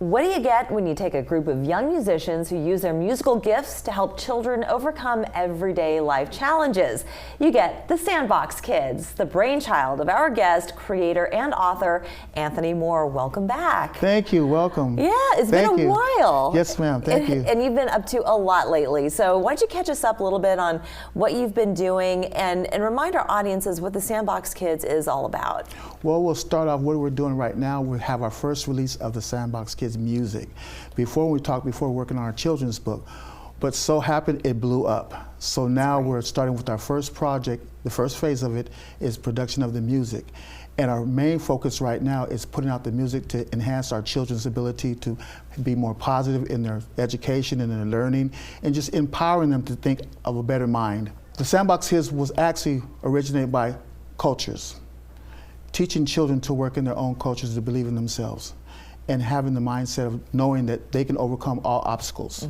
What do you get when you take a group of young musicians who use their musical gifts to help children overcome everyday life challenges? You get the Sandbox Kidz, the brainchild of our guest, creator, and author, Anthony Moore. Welcome back. Thank you. Welcome. Yeah, it's been a while. Yes, ma'am. Thank you. And you've been up to a lot lately. So why don't you catch us up a little bit on what you've been doing and remind our audiences what the Sandbox Kidz is all about. Well, we'll start off what we're doing right now. We have our first release of the Sandbox Kidz music. Before working on our children's book, but so happened it blew up. So now we're starting with our first project. The first phase of it is production of the music. And our main focus right now is putting out the music to enhance our children's ability to be more positive in their education and their learning, and just empowering them to think of a better mind. The Sandbox Kidz was actually originated by cultures, teaching children to work in their own cultures, to believe in themselves, and having the mindset of knowing that they can overcome all obstacles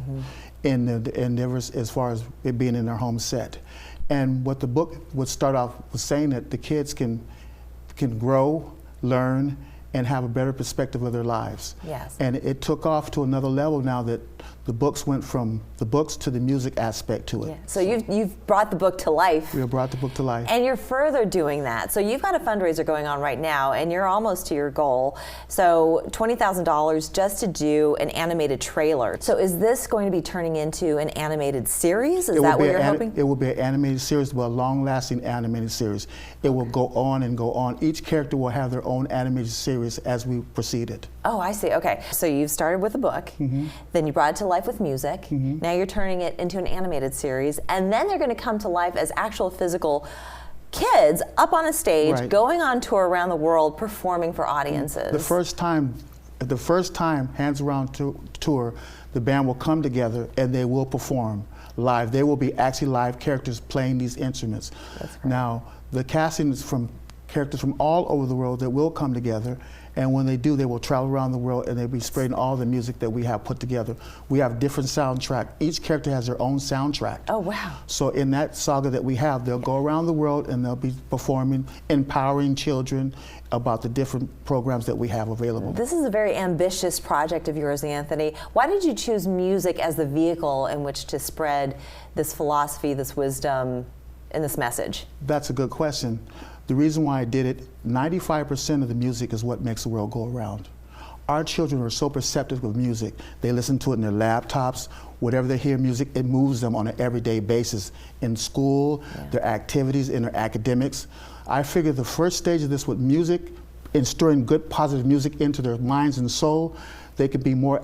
in their endeavors as far as it being in their home set. And what the book would start off with saying that the kids can grow, learn, and have a better perspective of their lives. Yes. And it took off to another level now that the books went from the books to the music aspect to it. Yeah. So you've brought the book to life. We have brought the book to life. And you're further doing that. So you've got a fundraiser going on right now, and you're almost to your goal. So $20,000 just to do an animated trailer. So is this going to be turning into an animated series? Is that what you're hoping? It will be an animated series, but a long-lasting animated series. It will go on and go on. Each character will have their own animated series as we proceeded. Oh, I see. Okay. So you've started with a book, then you brought it to life with music. Now you're turning it into an animated series, and then they're going to come to life as actual physical kids up on a stage, going on tour around the world, performing for audiences. The first time Hands Around Tour, the band will come together and they will perform live. They will be actually live characters playing these instruments. That's great. Now, the casting is from characters from all over the world that will come together, and when they do, they will travel around the world and they'll be spreading all the music that we have put together. We have different soundtracks. Each character has their own soundtrack. Oh, wow. So in that saga that we have, they'll go around the world and they'll be performing, empowering children about the different programs that we have available. This is a very ambitious project of yours, Anthony. Why did you choose music as the vehicle in which to spread this philosophy, this wisdom, and this message? That's a good question. The reason why I did it, 95% of the music is what makes the world go around. Our children are so perceptive of music. They listen to it in their laptops. Whatever they hear music, it moves them on an everyday basis. In school, their activities, in their academics. I figured the first stage of this with music, instilling good positive music into their minds and soul, they could be more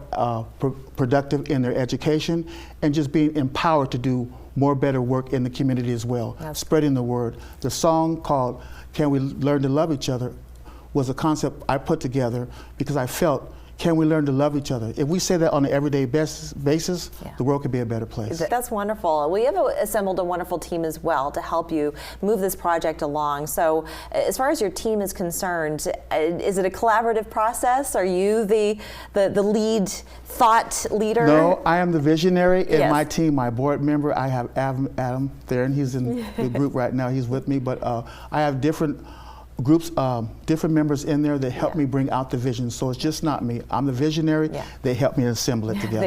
productive in their education and just being empowered to do more better work in the community as well, spreading the word. The song called Can We Learn to Love Each Other was a concept I put together because I felt, can we learn to love each other? If we say that on an everyday basis, the world could be a better place. That's wonderful. We have assembled a wonderful team as well to help you move this project along. So as far as your team is concerned, is it a collaborative process? Are you the lead thought leader? No, I am the visionary in my team, my board member. I have Adam there, and he's in the group right now. He's with me, but I have different groups, different members in there that help me bring out the vision. So it's just not me. I'm the visionary. They help me assemble it together.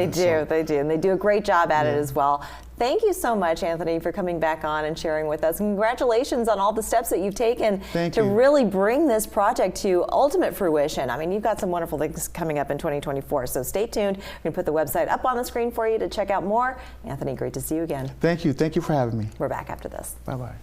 They do, and they do a great job at it as well. Thank you so much, Anthony, for coming back on and sharing with us. Congratulations on all the steps that you've taken to really bring this project to ultimate fruition. I mean, you've got some wonderful things coming up in 2024, so stay tuned. We're going to put the website up on the screen for you to check out more. Anthony, great to see you again. Thank you. Thank you for having me. We're back after this. Bye-bye.